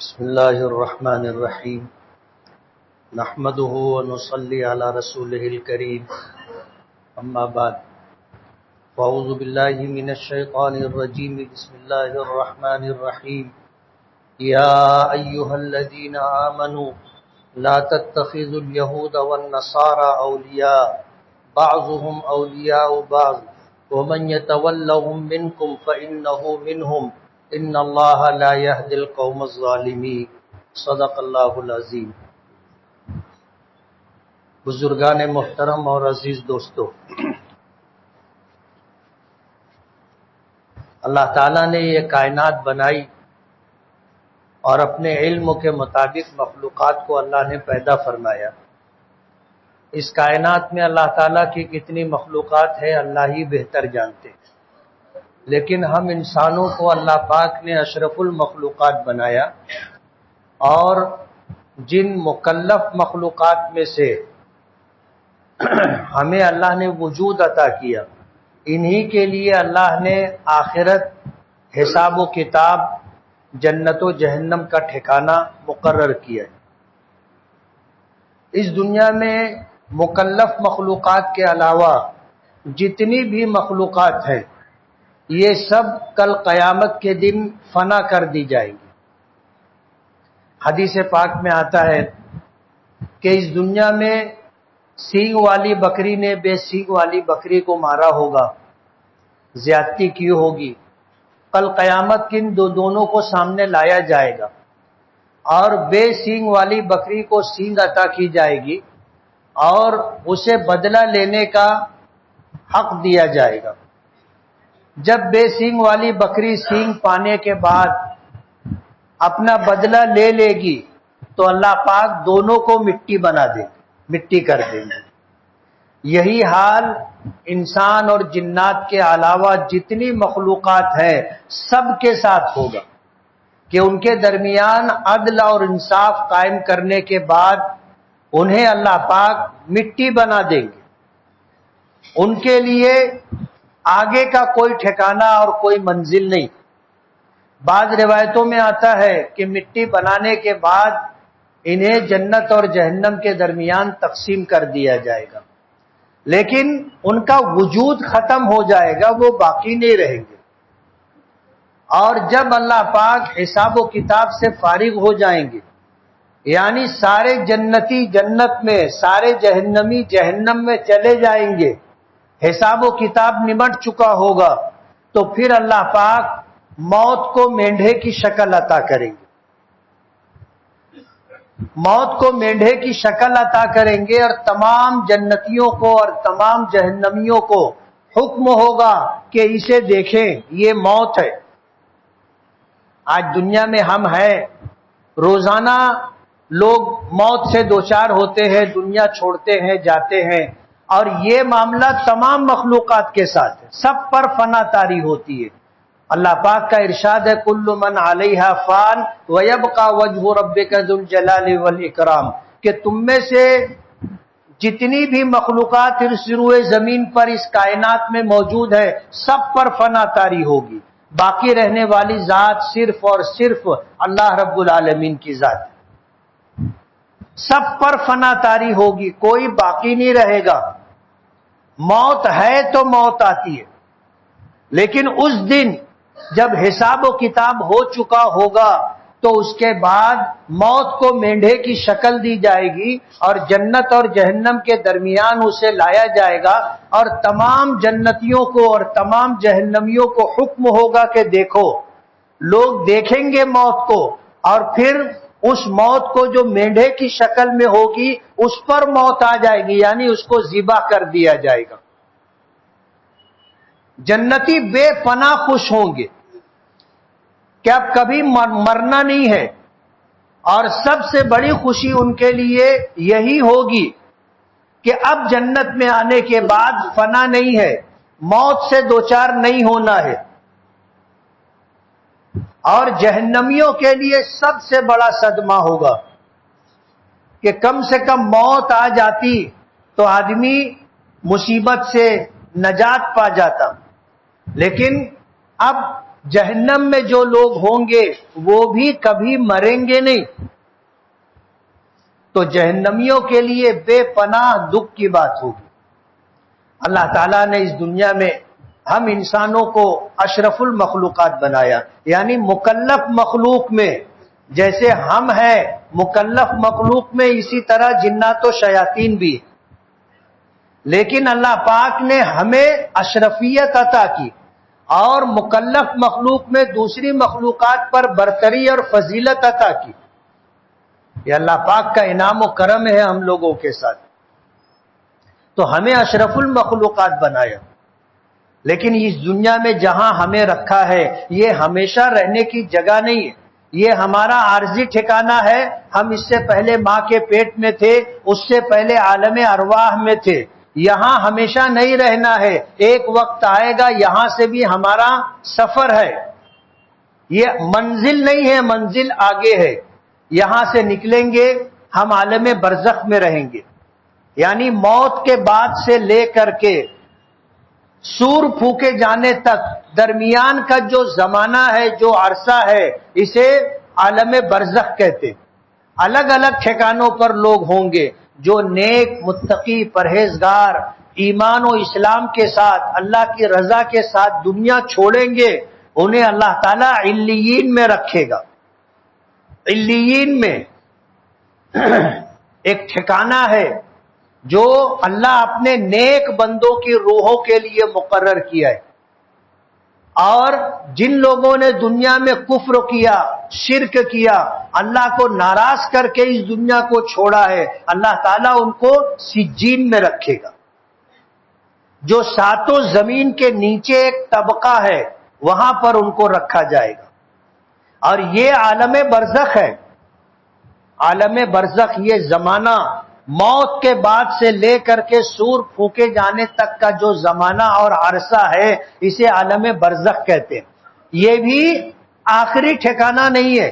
بسم الله الرحمن الرحيم نحمده ونصلي على رسوله الكريم أما بعد فأعوذ بالله من الشيطان الرجيم بسم الله الرحمن الرحيم يا أيها الذين آمنوا لا تتخذوا اليهود والنصارى أولياء بعضهم أولياء بعض ومن يتولهم منكم فإنه منهم ان اللہ لا يهدي القوم الظالمین صدق اللہ العظیم۔ بزرگان محترم اور عزیز دوستو، اللہ تعالیٰ نے یہ کائنات بنائی اور اپنے علم کے مطابق مخلوقات کو اللہ نے پیدا فرمایا۔ اس کائنات میں اللہ تعالیٰ کی کتنی مخلوقات ہے اللہ ہی بہتر جانتے ہیں، لیکن ہم انسانوں کو اللہ پاک نے اشرف المخلوقات بنایا، اور جن مکلف مخلوقات میں سے ہمیں اللہ نے وجود عطا کیا، انہی کے لیے اللہ نے آخرت، حساب و کتاب، جنت و جہنم کا ٹھکانہ مقرر کیا ہے۔ اس دنیا میں مکلف مخلوقات کے علاوہ جتنی بھی مخلوقات ہیں یہ سب کل قیامت کے دن فنا کر دی جائیں گی۔ حدیث پاک میں آتا ہے کہ اس دنیا میں سینگ والی بکری نے بے سینگ والی بکری کو مارا ہوگا، زیادتی کی ہوگی، کل قیامت کے دونوں کو سامنے لایا جائے گا اور بے سینگ والی بکری کو سینگ عطا کی جائے گی اور اسے بدلہ لینے کا حق دیا جائے گا۔ جب بے سینگ والی بکری سینگ پانے کے بعد اپنا بدلہ لے لے گی تو اللہ پاک دونوں کو مٹی بنا دیں گے، مٹی کر دیں گے۔ یہی حال انسان اور جنات کے علاوہ جتنی مخلوقات ہیں سب کے ساتھ ہوگا کہ ان کے درمیان عدل اور انصاف قائم کرنے کے بعد انہیں اللہ پاک مٹی بنا دیں گے۔ ان کے لیے آگے کا کوئی ٹھکانہ اور کوئی منزل نہیں۔ بعض روایتوں میں آتا ہے کہ مٹی بنانے کے بعد انہیں جنت اور جہنم کے درمیان تقسیم کر دیا جائے گا، لیکن ان کا وجود ختم ہو جائے گا، وہ باقی نہیں رہیں گے۔ اور جب اللہ پاک حساب و کتاب سے فارغ ہو جائیں گے، یعنی سارے جنتی جنت میں، سارے جہنمی جہنم میں چلے جائیں گے، حساب و کتاب نمٹ چکا ہوگا، تو پھر اللہ پاک موت کو مینڈھے کی شکل عطا کریں گے، موت کو مینڈھے کی شکل عطا کریں گے، اور تمام جنتیوں کو اور تمام جہنمیوں کو حکم ہوگا کہ اسے دیکھیں، یہ موت ہے۔ آج دنیا میں ہم ہیں، روزانہ لوگ موت سے دوچار ہوتے ہیں، دنیا چھوڑتے ہیں، جاتے ہیں، اور یہ معاملہ تمام مخلوقات کے ساتھ ہے، سب پر فنا طاری ہوتی ہے۔ اللہ پاک کا ارشاد ہے کل من علیہا فان ویبقى وجہ ربک ذو الجلال والاکرام، کہ تم میں سے جتنی بھی مخلوقات اس روئے زمین پر اس کائنات میں موجود ہے سب پر فنا طاری ہوگی، باقی رہنے والی ذات صرف اور صرف اللہ رب العالمین کی ذات ہے۔ سب پر فنا طاری ہوگی، کوئی باقی نہیں رہے گا۔ موت ہے تو موت آتی ہے، لیکن اس دن جب حساب و کتاب ہو چکا ہوگا تو اس کے بعد موت کو مینڈھے کی شکل دی جائے گی اور جنت اور جہنم کے درمیان اسے لایا جائے گا، اور تمام جنتیوں کو اور تمام جہنمیوں کو حکم ہوگا کہ دیکھو، لوگ دیکھیں گے موت کو، اور پھر اس موت کو جو مینڈھے کی شکل میں ہوگی اس پر موت آ جائے گی، یعنی اس کو ذبح کر دیا جائے گا۔ جنتی بے پناہ خوش ہوں گے کہ اب کبھی مرنا نہیں ہے، اور سب سے بڑی خوشی ان کے لیے یہی ہوگی کہ اب جنت میں آنے کے بعد فنا نہیں ہے، موت سے دوچار نہیں ہونا ہے۔ اور جہنمیوں کے لیے سب سے بڑا صدمہ ہوگا کہ کم سے کم موت آ جاتی تو آدمی مصیبت سے نجات پا جاتا، لیکن اب جہنم میں جو لوگ ہوں گے وہ بھی کبھی مریں گے نہیں. تو جہنمیوں کے لیے بے پناہ دکھ کی بات ہوگی. اللہ تعالیٰ نے اس دنیا میں ہم انسانوں کو اشرف المخلوقات بنایا، یعنی مکلف مخلوق میں جیسے ہم ہیں مکلف مخلوق میں، اسی طرح جنات و شیاطین بھی. لیکن اللہ پاک نے ہمیں اشرفیت عطا کی اور مکلف مخلوق میں دوسری مخلوقات پر برتری اور فضیلت عطا کی. یہ اللہ پاک کا انعام و کرم ہے ہم لوگوں کے ساتھ. تو ہمیں اشرف المخلوقات بنایا. لیکن اس دنیا میں جہاں ہمیں رکھا ہے یہ ہمیشہ رہنے کی جگہ نہیں ہے، یہ ہمارا عارضی ٹھکانہ ہے. ہم اس سے پہلے ماں کے پیٹ میں تھے، اس سے پہلے عالم ارواح میں تھے. یہاں ہمیشہ نہیں رہنا ہے، ایک وقت آئے گا یہاں سے بھی ہمارا سفر ہے. یہ منزل نہیں ہے، منزل آگے ہے. یہاں سے نکلیں گے ہم عالم برزخ میں رہیں گے، یعنی موت کے بعد سے لے کر کے سور پھونکے جانے تک درمیان کا جو زمانہ ہے، جو عرصہ ہے، اسے عالم برزخ کہتے. الگ الگ ٹھکانوں پر لوگ ہوں گے. جو نیک متقی پرہیزگار ایمان و اسلام کے ساتھ اللہ کی رضا کے ساتھ دنیا چھوڑیں گے انہیں اللہ تعالیٰ علیین میں رکھے گا. علیین میں ایک ٹھکانہ ہے جو اللہ اپنے نیک بندوں کی روحوں کے لیے مقرر کیا ہے. اور جن لوگوں نے دنیا میں کفر کیا، شرک کیا، اللہ کو ناراض کر کے اس دنیا کو چھوڑا ہے، اللہ تعالیٰ ان کو سجین میں رکھے گا. جو ساتوں زمین کے نیچے ایک طبقہ ہے وہاں پر ان کو رکھا جائے گا. اور یہ عالم برزخ ہے. عالم برزخ یہ زمانہ موت کے بعد سے لے کر کے سور پھونکے جانے تک کا جو زمانہ اور عرصہ ہے اسے عالم برزخ کہتے ہیں. یہ بھی آخری ٹھکانہ نہیں ہے،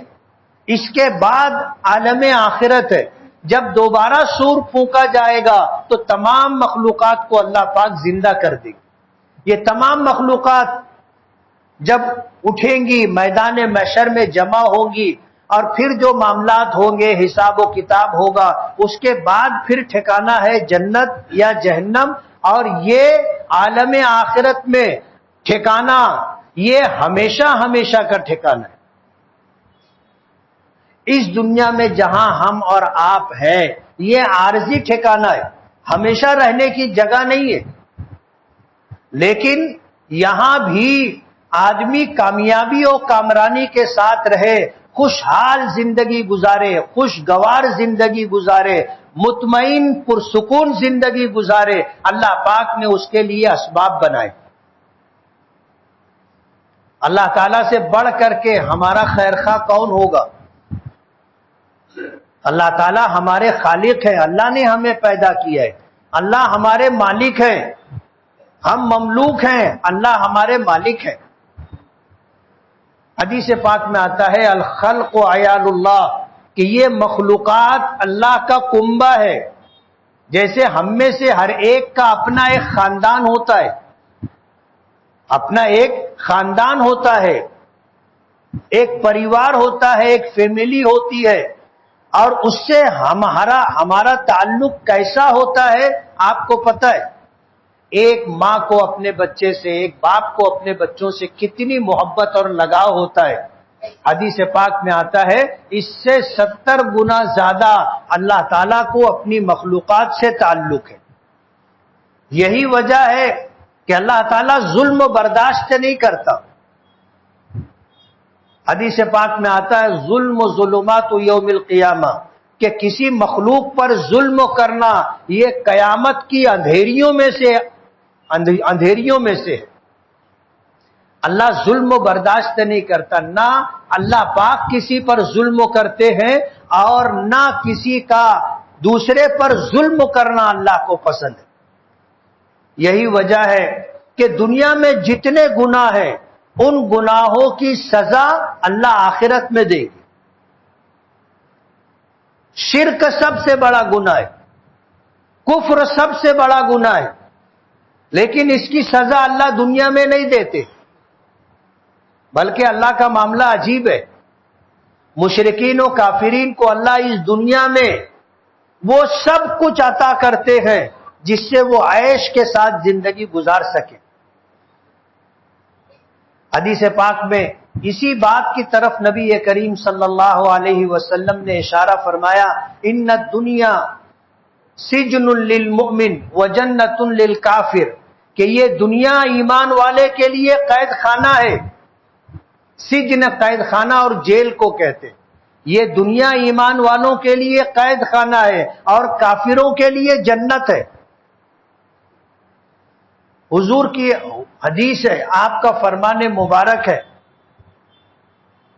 اس کے بعد عالم آخرت ہے. جب دوبارہ سور پھونکا جائے گا تو تمام مخلوقات کو اللہ پاک زندہ کر دے گی. یہ تمام مخلوقات جب اٹھیں گی میدان محشر میں جمع ہوں گی اور پھر جو معاملات ہوں گے، حساب و کتاب ہوگا، اس کے بعد پھر ٹھکانہ ہے جنت یا جہنم. اور یہ عالم آخرت میں ٹھکانہ یہ ہمیشہ ہمیشہ کا ٹھکانہ ہے. اس دنیا میں جہاں ہم اور آپ ہیں یہ عارضی ٹھکانہ ہے، ہمیشہ رہنے کی جگہ نہیں ہے. لیکن یہاں بھی آدمی کامیابی اور کامرانی کے ساتھ رہے، خوشحال زندگی گزارے، خوشگوار زندگی گزارے، مطمئن پرسکون زندگی گزارے، اللہ پاک نے اس کے لیے اسباب بنائے. اللہ تعالیٰ سے بڑھ کر کے ہمارا خیرخواہ کون ہوگا؟ اللہ تعالیٰ ہمارے خالق ہیں، اللہ نے ہمیں پیدا کیا ہے، اللہ ہمارے مالک ہیں. ہم مملوک ہیں، اللہ ہمارے مالک ہیں. حدیث پاک میں آتا ہے الخلق عیال اللہ، کہ یہ مخلوقات اللہ کا کنبہ ہے. جیسے ہم میں سے ہر ایک کا اپنا ایک خاندان ہوتا ہے، اپنا ایک خاندان ہوتا ہے، ایک پریوار ہوتا ہے، ایک فیملی ہوتی ہے. اور اس سے ہمارا تعلق کیسا ہوتا ہے آپ کو پتہ ہے. ایک ماں کو اپنے بچے سے، ایک باپ کو اپنے بچوں سے کتنی محبت اور لگاؤ ہوتا ہے. حدیث پاک میں آتا ہے اس سے 70 گنا زیادہ اللہ تعالیٰ کو اپنی مخلوقات سے تعلق ہے. یہی وجہ ہے کہ اللہ تعالیٰ ظلم برداشت نہیں کرتا. حدیث پاک میں آتا ہے ظلم و ظلمات یوم القیامہ، کہ کسی مخلوق پر ظلم کرنا یہ قیامت کی اندھیریوں میں سے ہے. اللہ ظلم و برداشت نہیں کرتا، نہ اللہ پاک کسی پر ظلم کرتے ہیں اور نہ کسی کا دوسرے پر ظلم کرنا اللہ کو پسند ہے. یہی وجہ ہے کہ دنیا میں جتنے گناہ ہیں ان گناہوں کی سزا اللہ آخرت میں دے گی. شرک سب سے بڑا گناہ ہے، کفر سب سے بڑا گناہ ہے، لیکن اس کی سزا اللہ دنیا میں نہیں دیتے. بلکہ اللہ کا معاملہ عجیب ہے. مشرکین و کافرین کو اللہ اس دنیا میں وہ سب کچھ عطا کرتے ہیں جس سے وہ عیش کے ساتھ زندگی گزار سکے. حدیث پاک میں اسی بات کی طرف نبی کریم صلی اللہ علیہ وسلم نے اشارہ فرمایا، ان الدنیا سجن للمؤمن وجنت للکافر، کہ یہ دنیا ایمان والے کے لیے قید خانہ ہے. سجن قید خانہ اور جیل کو کہتے ہیں. یہ دنیا ایمان والوں کے لیے قید خانہ ہے اور کافروں کے لیے جنت ہے. حضور کی حدیث ہے، آپ کا فرمان مبارک ہے.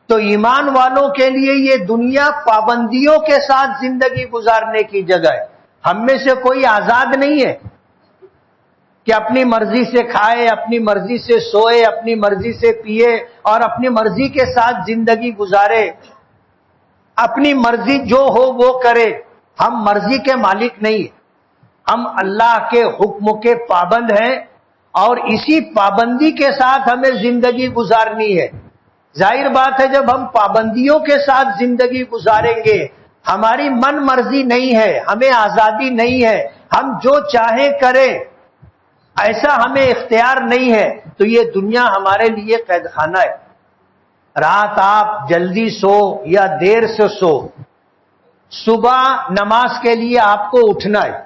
تو ایمان والوں کے لیے یہ دنیا پابندیوں کے ساتھ زندگی گزارنے کی جگہ ہے. ہم میں سے کوئی آزاد نہیں ہے کہ اپنی مرضی سے کھائے، اپنی مرضی سے سوئے، اپنی مرضی سے پیے اور اپنی مرضی کے ساتھ زندگی گزارے، اپنی مرضی جو ہو وہ کرے. ہم مرضی کے مالک نہیں ہیں، ہم اللہ کے حکم کے پابند ہیں اور اسی پابندی کے ساتھ ہمیں زندگی گزارنی ہے. ظاہر بات ہے جب ہم پابندیوں کے ساتھ زندگی گزاریں گے، ہماری من مرضی نہیں ہے، ہمیں آزادی نہیں ہے، ہم جو چاہیں کریں ایسا ہمیں اختیار نہیں ہے، تو یہ دنیا ہمارے لیے قید خانہ ہے. رات آپ جلدی سو یا دیر سے سو، صبح نماز کے لیے آپ کو اٹھنا ہے.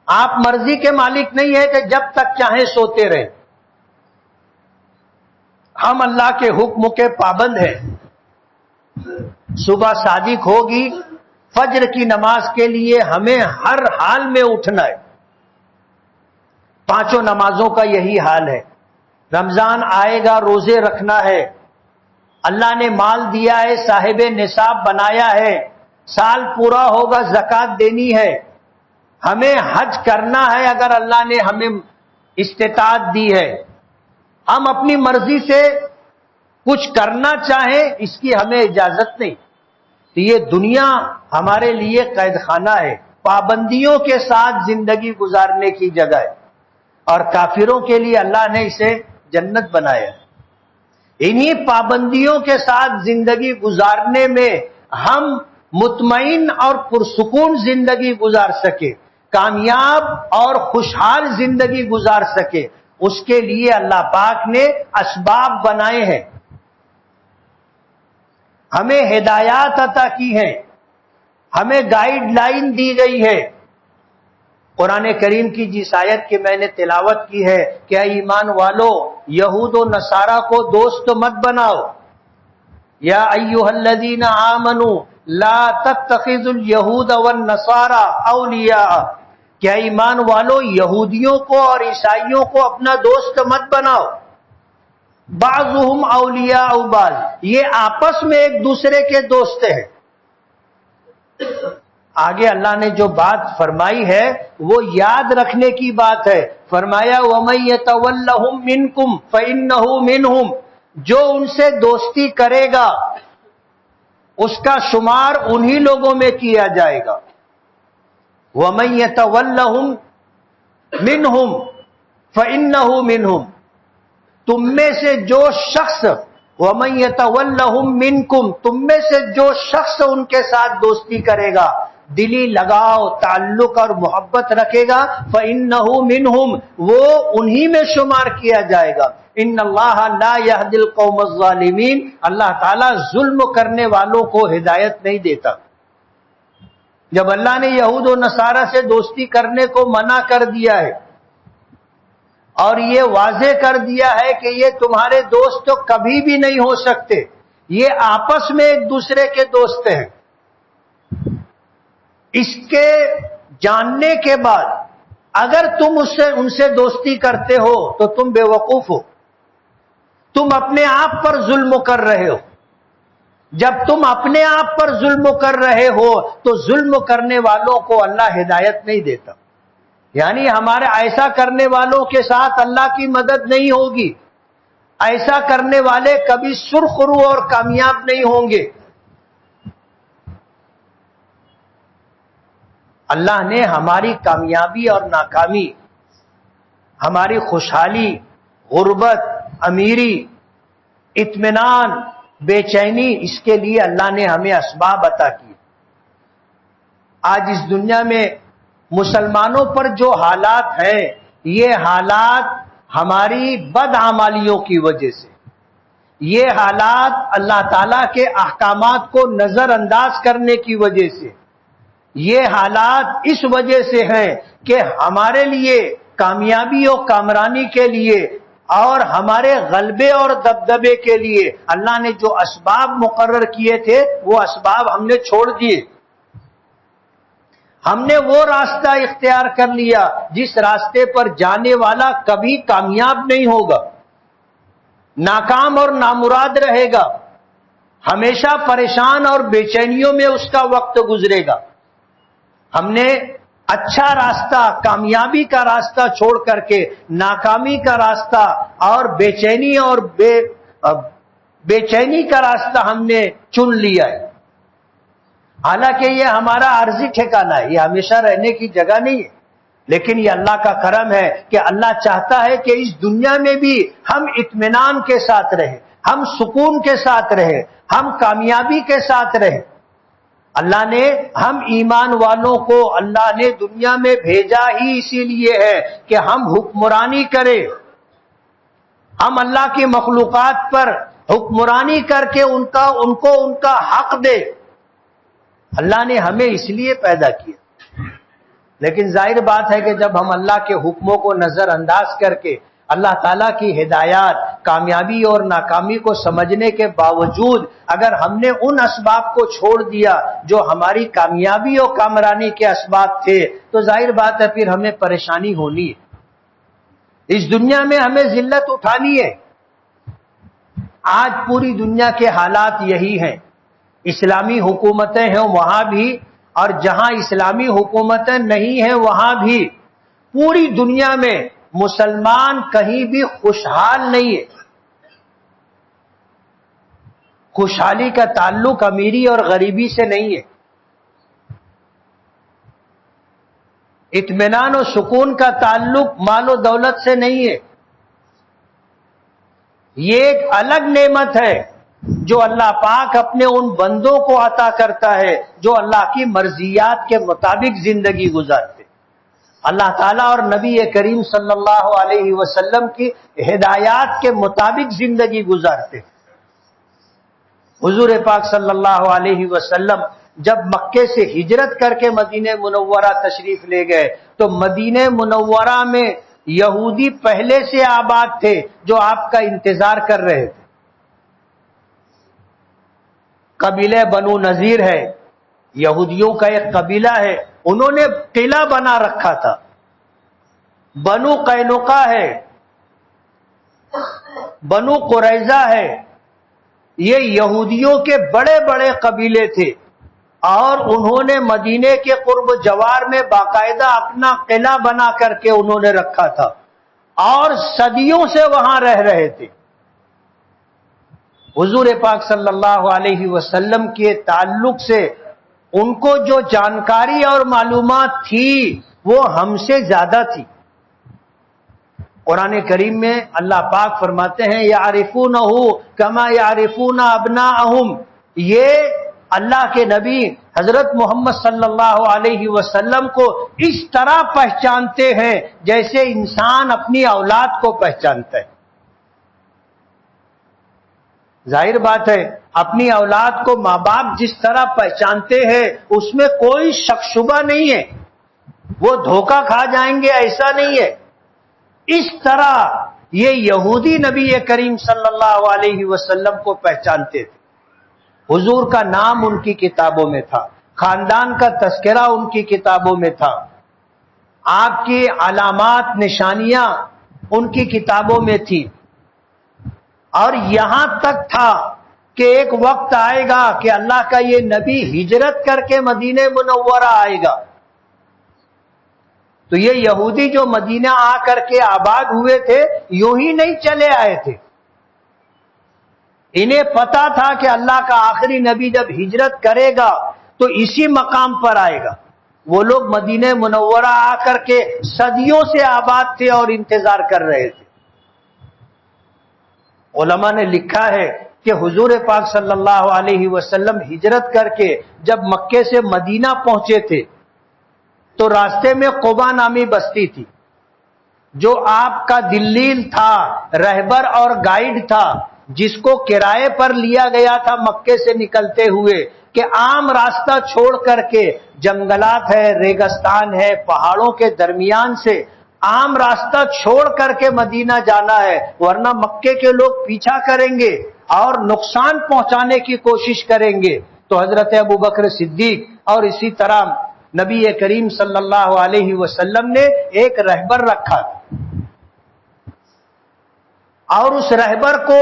آپ مرضی کے مالک نہیں ہے کہ جب تک چاہیں سوتے رہیں. ہم اللہ کے حکم کے پابند ہیں. صبح صادق ہوگی، فجر کی نماز کے لیے ہمیں ہر حال میں اٹھنا ہے. پانچوں نمازوں کا یہی حال ہے. رمضان آئے گا، روزے رکھنا ہے. اللہ نے مال دیا ہے، صاحب نصاب بنایا ہے، سال پورا ہوگا زکوٰۃ دینی ہے. ہمیں حج کرنا ہے اگر اللہ نے ہمیں استطاعت دی ہے. ہم اپنی مرضی سے کچھ کرنا چاہیں اس کی ہمیں اجازت نہیں. تو یہ دنیا ہمارے لیے قید خانہ ہے، پابندیوں کے ساتھ زندگی گزارنے کی جگہ ہے، اور کافروں کے لیے اللہ نے اسے جنت بنایا. انہی پابندیوں کے ساتھ زندگی گزارنے میں ہم مطمئن اور پرسکون زندگی گزار سکے، کامیاب اور خوشحال زندگی گزار سکے، اس کے لیے اللہ پاک نے اسباب بنائے ہیں، ہمیں ہدایات عطا کی ہیں، ہمیں گائیڈ لائن دی گئی ہے. قرآن کریم کی جس آیت کی میں نے تلاوت کی ہے کہ اے ایمان والو یہود و نصارہ کو دوست مت بناؤ. یا ایھا الذین آمنوا لا تتخذوا الیہود والنصارى اولیاء، کہ اے ایمان والو یہودیوں کو اور عیسائیوں کو اپنا دوست مت بناؤ. بعضهم اولیاء بعض، یہ آپس میں ایک دوسرے کے دوست ہیں. آگے اللہ نے جو بات فرمائی ہے وہ یاد رکھنے کی بات ہے. فرمایا وَمَن يَتَوَلَّهُم مِّنكُمْ فَإِنَّهُ مِنْهُمْ، جو ان سے دوستی کرے گا اس کا شمار انہی لوگوں میں کیا جائے گا. وَمَن يَتَوَلَّهُم مِّنْهُمْ فَإِنَّهُ مِنْهُمْ، تم میں سے جو شخص وَمَن يَتَوَلَّهُم مِّنكُمْ، تم میں سے جو شخص ان کے ساتھ دوستی کرے گا، دلی لگاؤ تعلق اور محبت رکھے گا، فَإِنَّهُ مِنْهُمْ، وہ انہی میں شمار کیا جائے گا. ان اللہ لا يهدي القوم الظالمین، اللہ تعالیٰ ظلم کرنے والوں کو ہدایت نہیں دیتا. جب اللہ نے یہود و نصارہ سے دوستی کرنے کو منع کر دیا ہے اور یہ واضح کر دیا ہے کہ یہ تمہارے دوست تو کبھی بھی نہیں ہو سکتے، یہ آپس میں ایک دوسرے کے دوست ہیں، اس کے جاننے کے بعد اگر تم ان سے دوستی کرتے ہو تو تم بے وقوف ہو، تم اپنے آپ پر ظلم کر رہے ہو. جب تم اپنے آپ پر ظلم کر رہے ہو تو ظلم کرنے والوں کو اللہ ہدایت نہیں دیتا. یعنی ہمارے ایسا کرنے والوں کے ساتھ اللہ کی مدد نہیں ہوگی، ایسا کرنے والے کبھی سرخ رو اور کامیاب نہیں ہوں گے. اللہ نے ہماری کامیابی اور ناکامی، ہماری خوشحالی غربت، امیری، اطمینان، بے چینی، اس کے لیے اللہ نے ہمیں اسباب عطا کیے۔ آج اس دنیا میں مسلمانوں پر جو حالات ہیں، یہ حالات ہماری بدعمالیوں کی وجہ سے، یہ حالات اللہ تعالیٰ کے احکامات کو نظر انداز کرنے کی وجہ سے، یہ حالات اس وجہ سے ہیں کہ ہمارے لیے کامیابی اور کامرانی کے لیے اور ہمارے غلبے اور دبدبے کے لیے اللہ نے جو اسباب مقرر کیے تھے وہ اسباب ہم نے چھوڑ دیے۔ ہم نے وہ راستہ اختیار کر لیا جس راستے پر جانے والا کبھی کامیاب نہیں ہوگا، ناکام اور نامراد رہے گا، ہمیشہ پریشان اور بے چینیوں میں اس کا وقت گزرے گا۔ ہم نے اچھا راستہ، کامیابی کا راستہ چھوڑ کر کے ناکامی کا راستہ اور بے چینی کا راستہ ہم نے چن لیا ہے۔ حالانکہ یہ ہمارا عارضی ٹھکانہ ہے، یہ ہمیشہ رہنے کی جگہ نہیں ہے، لیکن یہ اللہ کا کرم ہے کہ اللہ چاہتا ہے کہ اس دنیا میں بھی ہم اطمینان کے ساتھ رہیں، ہم سکون کے ساتھ رہیں، ہم کامیابی کے ساتھ رہیں۔ اللہ نے ہم ایمان والوں کو اللہ نے دنیا میں بھیجا ہی اسی لیے ہے کہ ہم حکمرانی کریں، ہم اللہ کی مخلوقات پر حکمرانی کر کے ان کو ان کا حق دے۔ اللہ نے ہمیں اس لیے پیدا کیا، لیکن ظاہر بات ہے کہ جب ہم اللہ کے حکموں کو نظر انداز کر کے اللہ تعالیٰ کی ہدایات، کامیابی اور ناکامی کو سمجھنے کے باوجود اگر ہم نے ان اسباب کو چھوڑ دیا جو ہماری کامیابی اور کامرانی کے اسباب تھے، تو ظاہر بات ہے پھر ہمیں پریشانی ہونی ہے، اس دنیا میں ہمیں ذلت اٹھانی ہے۔ آج پوری دنیا کے حالات یہی ہیں، اسلامی حکومتیں ہیں وہاں بھی، اور جہاں اسلامی حکومتیں نہیں ہیں وہاں بھی، پوری دنیا میں مسلمان کہیں بھی خوشحال نہیں ہے۔ خوشحالی کا تعلق امیری اور غریبی سے نہیں ہے، اطمینان و سکون کا تعلق مال و دولت سے نہیں ہے، یہ ایک الگ نعمت ہے جو اللہ پاک اپنے ان بندوں کو عطا کرتا ہے جو اللہ کی مرضیات کے مطابق زندگی گزارتے، اللہ تعالیٰ اور نبی کریم صلی اللہ علیہ وسلم کی ہدایات کے مطابق زندگی گزارتے۔ حضور پاک صلی اللہ علیہ وسلم جب مکے سے ہجرت کر کے مدینہ منورہ تشریف لے گئے تو مدینہ منورہ میں یہودی پہلے سے آباد تھے جو آپ کا انتظار کر رہے تھے۔ قبیلہ بنو نذیر ہے، یہودیوں کا ایک قبیلہ ہے، انہوں نے قلعہ بنا رکھا تھا۔ بنو قینقاع ہے، بنو قریظہ ہے، یہ یہودیوں کے بڑے بڑے قبیلے تھے، اور انہوں نے مدینے کے قرب جوار میں باقاعدہ اپنا قلعہ بنا کر کے انہوں نے رکھا تھا، اور صدیوں سے وہاں رہ رہے تھے۔ حضور پاک صلی اللہ علیہ وسلم کے تعلق سے ان کو جو جانکاری اور معلومات تھی وہ ہم سے زیادہ تھی۔ قرآن کریم میں اللہ پاک فرماتے ہیں یعرفونہ کما یعرفون ابناءہم، یہ اللہ کے نبی حضرت محمد صلی اللہ علیہ وسلم کو اس طرح پہچانتے ہیں جیسے انسان اپنی اولاد کو پہچانتا ہے۔ ظاہر بات ہے اپنی اولاد کو ماں باپ جس طرح پہچانتے ہیں اس میں کوئی شک شبہ نہیں ہے، وہ دھوکہ کھا جائیں گے ایسا نہیں ہے۔ اس طرح یہ یہودی نبی کریم صلی اللہ علیہ وسلم کو پہچانتے تھے۔ حضور کا نام ان کی کتابوں میں تھا، خاندان کا تذکرہ ان کی کتابوں میں تھا، آپ کی علامات نشانیاں ان کی کتابوں میں تھی، اور یہاں تک تھا کہ ایک وقت آئے گا کہ اللہ کا یہ نبی ہجرت کر کے مدینہ منورہ آئے گا، تو یہ یہودی جو مدینہ آ کر کے آباد ہوئے تھے یوں ہی نہیں چلے آئے تھے، انہیں پتا تھا کہ اللہ کا آخری نبی جب ہجرت کرے گا تو اسی مقام پر آئے گا۔ وہ لوگ مدینہ منورہ آ کر کے صدیوں سے آباد تھے اور انتظار کر رہے تھے۔ علماء نے لکھا ہے کہ حضور پاک صلی اللہ علیہ وسلم ہجرت کر کے جب مکے سے مدینہ پہنچے تھے تو راستے میں قبا نامی بستی تھی، جو آپ کا دلیل تھا، رہبر اور گائیڈ تھا، جس کو کرائے پر لیا گیا تھا مکے سے نکلتے ہوئے کہ عام راستہ چھوڑ کر کے، جنگلات ہے، ریگستان ہے، پہاڑوں کے درمیان سے عام راستہ چھوڑ کر کے مدینہ جانا ہے، ورنہ مکے کے لوگ پیچھا کریں گے اور نقصان پہنچانے کی کوشش کریں گے۔ تو حضرت ابوبکر صدیق اور اسی طرح نبی کریم صلی اللہ علیہ وسلم نے ایک رہبر رکھا اور اس رہبر کو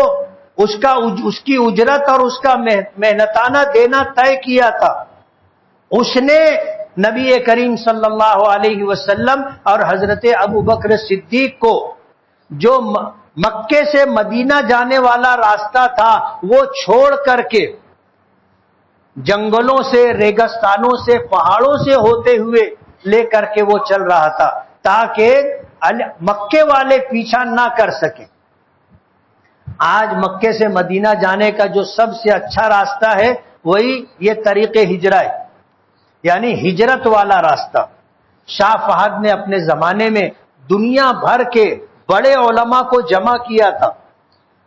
اس کی اجرت اور اس کا محنتانہ دینا طے کیا تھا۔ اس نے نبی کریم صلی اللہ علیہ وسلم اور حضرت ابوبکر صدیق کو جو مکے سے مدینہ جانے والا راستہ تھا وہ چھوڑ کر کے جنگلوں سے، ریگستانوں سے، پہاڑوں سے ہوتے ہوئے لے کر کے وہ چل رہا تھا تاکہ مکے والے پیچھا نہ کر سکیں۔ آج مکے سے مدینہ جانے کا جو سب سے اچھا راستہ ہے وہی یہ طریق ہجرہ ہے، یعنی ہجرت والا راستہ۔ شاہ فہد نے اپنے زمانے میں دنیا بھر کے بڑے علماء کو جمع کیا تھا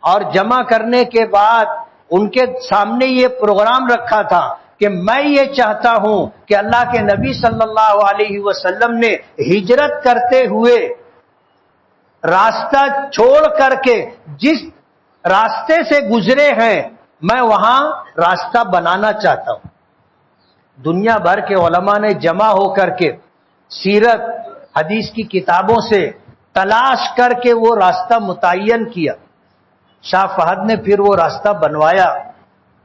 اور جمع کرنے کے بعد ان کے سامنے یہ پروگرام رکھا تھا کہ میں یہ چاہتا ہوں کہ اللہ کے نبی صلی اللہ علیہ وسلم نے ہجرت کرتے ہوئے راستہ چھوڑ کر کے جس راستے سے گزرے ہیں میں وہاں راستہ بنانا چاہتا ہوں۔ دنیا بھر کے علماء نے جمع ہو کر کے سیرت حدیث کی کتابوں سے تلاش کر کے وہ راستہ متعین کیا۔ شاہ فہد نے پھر وہ راستہ بنوایا،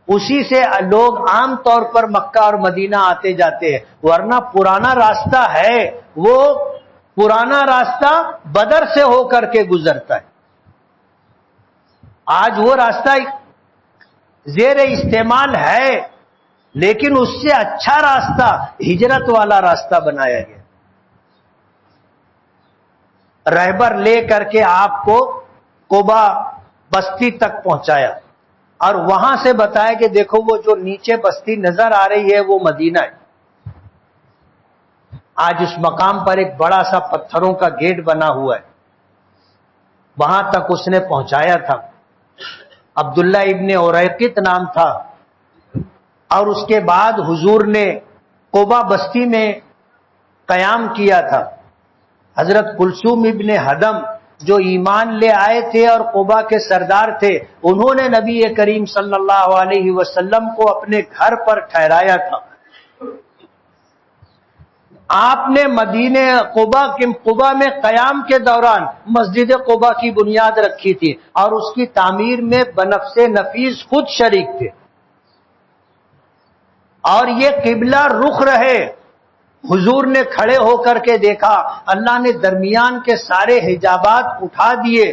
اسی سے لوگ عام طور پر مکہ اور مدینہ آتے جاتے ہیں، ورنہ پرانا راستہ ہے، وہ پرانا راستہ بدر سے ہو کر کے گزرتا ہے۔ آج وہ راستہ زیر استعمال ہے، لیکن اس سے اچھا راستہ ہجرت والا راستہ بنایا گیا۔ رہبر لے کر کے آپ کو قبا بستی تک پہنچایا اور وہاں سے بتایا کہ دیکھو وہ جو نیچے بستی نظر آ رہی ہے وہ مدینہ ہے۔ آج اس مقام پر ایک بڑا سا پتھروں کا گیٹ بنا ہوا ہے، وہاں تک اس نے پہنچایا تھا۔ عبداللہ ابن اریقط نام تھا، اور اس کے بعد حضور نے قبا بستی میں قیام کیا تھا۔ حضرت کلثوم ابن حدم جو ایمان لے آئے تھے اور قبا کے سردار تھے، انہوں نے نبی کریم صلی اللہ علیہ وسلم کو اپنے گھر پر ٹھہرایا تھا۔ آپ نے مدینہ قبا میں قیام کے دوران مسجد قبا کی بنیاد رکھی تھی اور اس کی تعمیر میں بنفس نفیس خود شریک تھے، اور یہ قبلہ رخ رہے۔ حضور نے کھڑے ہو کر کے دیکھا، اللہ نے درمیان کے سارے حجابات اٹھا دیے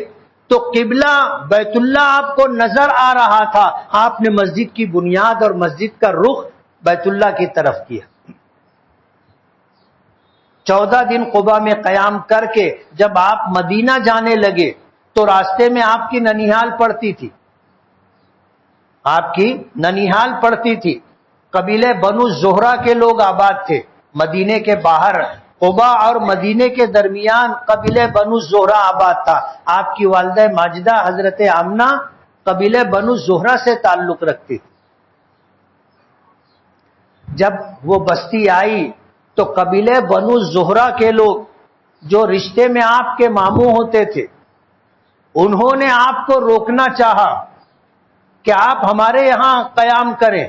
تو قبلہ بیت اللہ آپ کو نظر آ رہا تھا۔ آپ نے مسجد کی بنیاد اور مسجد کا رخ بیت اللہ کی طرف کیا۔ 14 دن قبا میں قیام کر کے جب آپ مدینہ جانے لگے تو راستے میں آپ کی ننیحال پڑتی تھی، آپ کی ننیحال پڑتی تھی۔ قبیلے بنو زہرہ کے لوگ آباد تھے مدینے کے باہر، قبا اور مدینے کے درمیان قبیلے بنو زہرہ آباد تھا۔ آپ کی والدہ ماجدہ حضرت آمنہ قبیلے بنو زہرہ سے تعلق رکھتی تھی۔ جب وہ بستی آئی تو قبیلے بنو زہرہ کے لوگ جو رشتے میں آپ کے ماموں ہوتے تھے، انہوں نے آپ کو روکنا چاہا کہ آپ ہمارے یہاں قیام کریں۔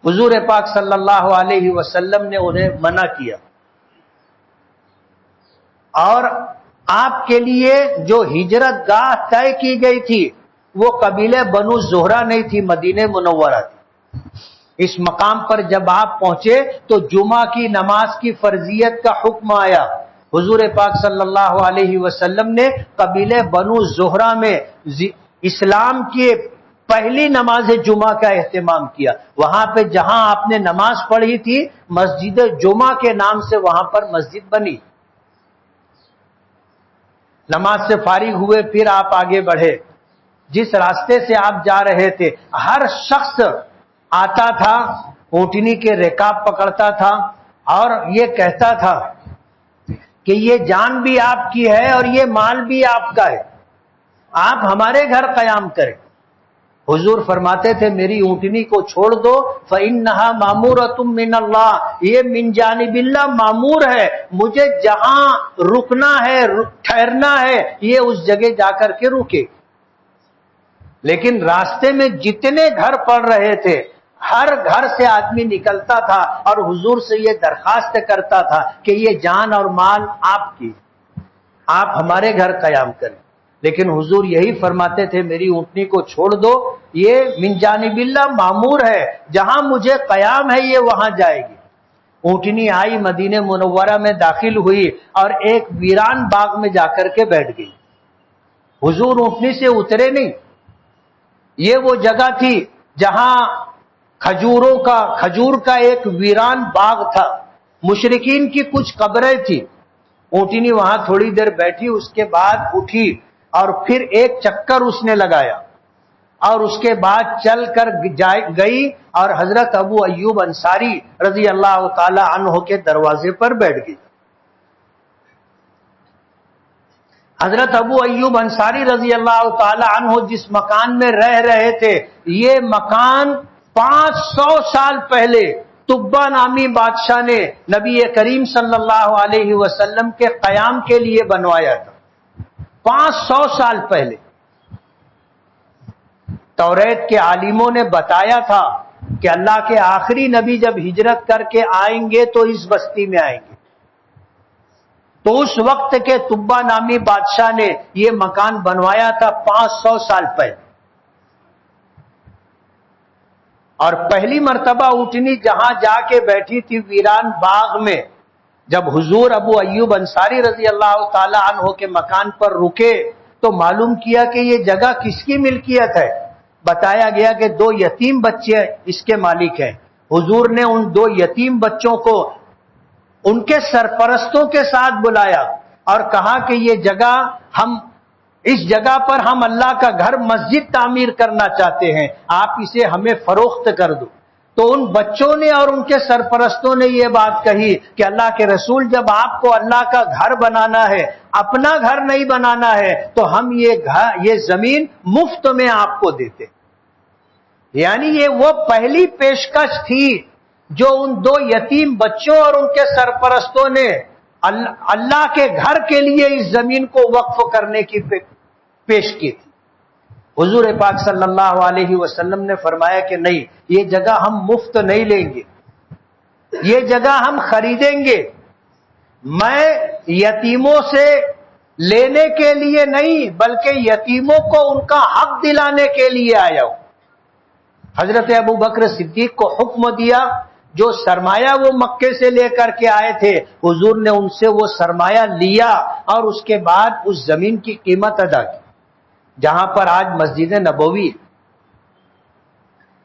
حضور پاک صلی اللہ علیہ وسلم نے انہیں منع کیا، اور آپ کے لیے جو ہجرت گاہ طے کی گئی تھی وہ قبیلے بنو زہرہ نہیں تھی، مدینہ منورہ تھی۔ اس مقام پر جب آپ پہنچے تو جمعہ کی نماز کی فرضیت کا حکم آیا۔ حضور پاک صلی اللہ علیہ وسلم نے قبیلے بنو زہرہ میں اسلام کی پہلی نماز جمعہ کا اہتمام کیا۔ وہاں پہ جہاں آپ نے نماز پڑھی تھی مسجد جمعہ کے نام سے وہاں پر مسجد بنی۔ نماز سے فارغ ہوئے پھر آپ آگے بڑھے، جس راستے سے آپ جا رہے تھے ہر شخص آتا تھا، اونٹنی کے رکاب پکڑتا تھا اور یہ کہتا تھا کہ یہ جان بھی آپ کی ہے اور یہ مال بھی آپ کا ہے، آپ ہمارے گھر قیام کریں۔ حضور فرماتے تھے میری اونٹنی کو چھوڑ دو، فَإِنَّهَا مَأْمُورَةٌ مِّنَ اللَّهِ، یہ من جانب اللہ مامور ہے، مجھے جہاں رکنا ہے ٹھہرنا ہے یہ اس جگہ جا کر کے رکے۔ لیکن راستے میں جتنے گھر پڑ رہے تھے ہر گھر سے آدمی نکلتا تھا اور حضور سے یہ درخواست کرتا تھا کہ یہ جان اور مال آپ کی، آپ ہمارے گھر قیام کریں۔ لیکن حضور یہی فرماتے تھے میری اونٹنی کو چھوڑ دو، یہ من جانب اللہ مامور ہے، جہاں مجھے قیام ہے یہ وہاں جائے گی۔ اونٹنی آئی، مدینہ منورہ میں داخل ہوئی اور ایک ویران باغ میں جا کر کے بیٹھ گئی۔ حضور اونٹنی سے اترے نہیں، یہ وہ جگہ تھی جہاں کھجور کا ایک ویران باغ تھا، مشرکین کی کچھ قبریں تھی۔ اونٹنی وہاں تھوڑی دیر بیٹھی، اس کے بعد اٹھی اور پھر ایک چکر اس نے لگایا اور اس کے بعد چل کر گئی اور حضرت ابو ایوب انصاری رضی اللہ تعالی عنہ کے دروازے پر بیٹھ گئی۔ حضرت ابو ایوب انصاری رضی اللہ تعالی عنہ جس مکان میں رہ رہے تھے یہ مکان 500 سال پہلے تبا نامی بادشاہ نے نبی کریم صلی اللہ علیہ وسلم کے قیام کے لیے بنوایا تھا، 500 سال پہلے۔ توریت کے عالموں نے بتایا تھا کہ اللہ کے آخری نبی جب ہجرت کر کے آئیں گے تو اس بستی میں آئیں گے، تو اس وقت کے تبا نامی بادشاہ نے یہ مکان بنوایا تھا 500 سال پہلے۔ اور پہلی مرتبہ اونٹنی جہاں جا کے بیٹھی تھی ویران باغ میں، جب حضور ابو ایوب انصاری رضی اللہ تعالی عنہ کے مکان پر رکے تو معلوم کیا کہ یہ جگہ کس کی ملکیت ہے۔ بتایا گیا کہ 2 یتیم بچے اس کے مالک ہیں۔ حضور نے ان 2 یتیم بچوں کو ان کے سرپرستوں کے ساتھ بلایا اور کہا کہ یہ جگہ اس جگہ پر ہم اللہ کا گھر مسجد تعمیر کرنا چاہتے ہیں، آپ اسے ہمیں فروخت کر دو۔ تو ان بچوں نے اور ان کے سرپرستوں نے یہ بات کہی کہ اللہ کے رسول جب آپ کو اللہ کا گھر بنانا ہے، اپنا گھر نہیں بنانا ہے، تو ہم یہ زمین مفت میں آپ کو دیتے۔ یعنی یہ وہ پہلی پیشکش تھی جو ان 2 یتیم بچوں اور ان کے سرپرستوں نے اللہ کے گھر کے لیے اس زمین کو وقف کرنے کی پیش کی تھی۔ حضور پاک صلی اللہ علیہ وسلم نے فرمایا کہ نہیں، یہ جگہ ہم مفت نہیں لیں گے، یہ جگہ ہم خریدیں گے، میں یتیموں سے لینے کے لیے نہیں بلکہ یتیموں کو ان کا حق دلانے کے لیے آیا ہوں۔ حضرت ابو بکر صدیق کو حکم دیا، جو سرمایہ وہ مکے سے لے کر کے آئے تھے حضور نے ان سے وہ سرمایہ لیا اور اس کے بعد اس زمین کی قیمت ادا کی جہاں پر آج مسجد نبوی۔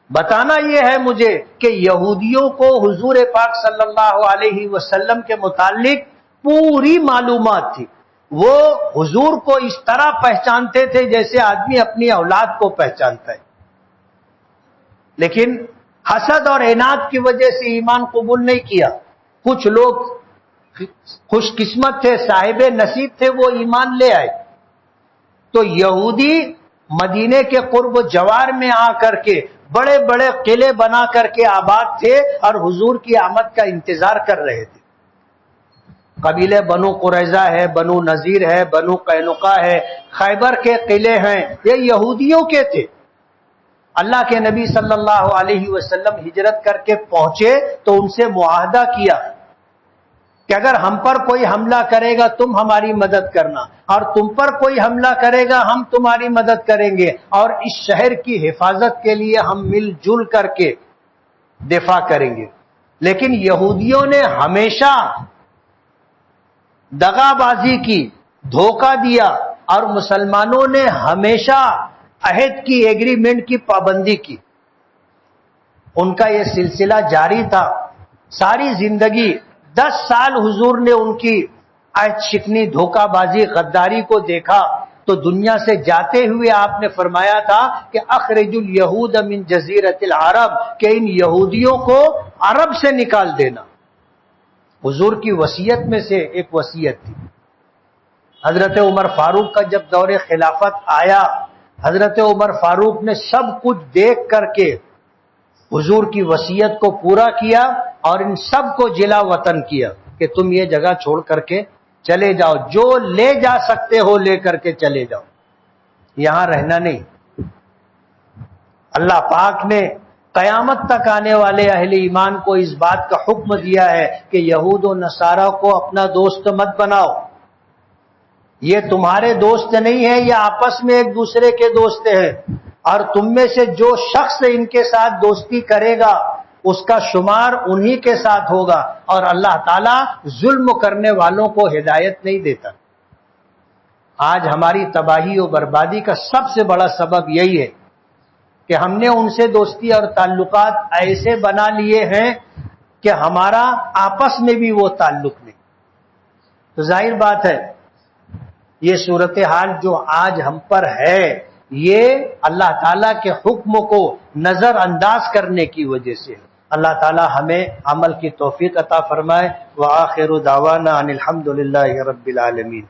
بتانا یہ ہے مجھے کہ یہودیوں کو حضور پاک صلی اللہ علیہ وسلم کے متعلق پوری معلومات تھی، وہ حضور کو اس طرح پہچانتے تھے جیسے آدمی اپنی اولاد کو پہچانتا ہے، لیکن حسد اور عناد کی وجہ سے ایمان قبول نہیں کیا۔ کچھ لوگ خوش قسمت تھے، صاحب نصیب تھے، وہ ایمان لے آئے۔ تو یہودی مدینے کے قرب و جوار میں آ کر کے بڑے بڑے قلعے بنا کر کے آباد تھے اور حضور کی آمد کا انتظار کر رہے تھے۔ قبیلے بنو قریظہ ہے، بنو نذیر ہے، بنو قینقاع ہے، خیبر کے قلعے ہیں، یہ یہودیوں کے تھے۔ اللہ کے نبی صلی اللہ علیہ وسلم ہجرت کر کے پہنچے تو ان سے معاہدہ کیا کہ اگر ہم پر کوئی حملہ کرے گا تم ہماری مدد کرنا، اور تم پر کوئی حملہ کرے گا ہم تمہاری مدد کریں گے، اور اس شہر کی حفاظت کے لیے ہم مل جل کر کے دفاع کریں گے۔ لیکن یہودیوں نے ہمیشہ دغا بازی کی، دھوکہ دیا، اور مسلمانوں نے ہمیشہ عہد کی، ایگریمنٹ کی پابندی کی۔ ان کا یہ سلسلہ جاری تھا ساری زندگی۔ 10 سال حضور نے ان کی عہد شکنی، دھوکہ بازی، غداری کو دیکھا تو دنیا سے جاتے ہوئے آپ نے فرمایا تھا کہ اخرج الیہود من جزیرۃ العرب، کہ ان یہودیوں کو عرب سے نکال دینا۔ حضور کی وصیت میں سے ایک وصیت تھی۔ حضرت عمر فاروق کا جب دور خلافت آیا، حضرت عمر فاروق نے سب کچھ دیکھ کر کے حضور کی وصیت کو پورا کیا اور ان سب کو جلا وطن کیا کہ تم یہ جگہ چھوڑ کر کے چلے جاؤ، جو لے جا سکتے ہو لے کر کے چلے جاؤ، یہاں رہنا نہیں۔ اللہ پاک نے قیامت تک آنے والے اہل ایمان کو اس بات کا حکم دیا ہے کہ یہود و نصارہ کو اپنا دوست مت بناؤ، یہ تمہارے دوست نہیں ہیں، یہ آپس میں ایک دوسرے کے دوست ہیں، اور تم میں سے جو شخص ان کے ساتھ دوستی کرے گا اس کا شمار انہی کے ساتھ ہوگا، اور اللہ تعالیٰ ظلم کرنے والوں کو ہدایت نہیں دیتا۔ آج ہماری تباہی و بربادی کا سب سے بڑا سبب یہی ہے کہ ہم نے ان سے دوستی اور تعلقات ایسے بنا لیے ہیں کہ ہمارا آپس میں بھی وہ تعلق نہیں۔ تو ظاہر بات ہے یہ صورتحال جو آج ہم پر ہے یہ اللہ تعالیٰ کے حکم کو نظر انداز کرنے کی وجہ سے۔ اللہ تعالیٰ ہمیں عمل کی توفیق عطا فرمائے۔ وآخر دعوانا ان الحمد للہ رب العالمین۔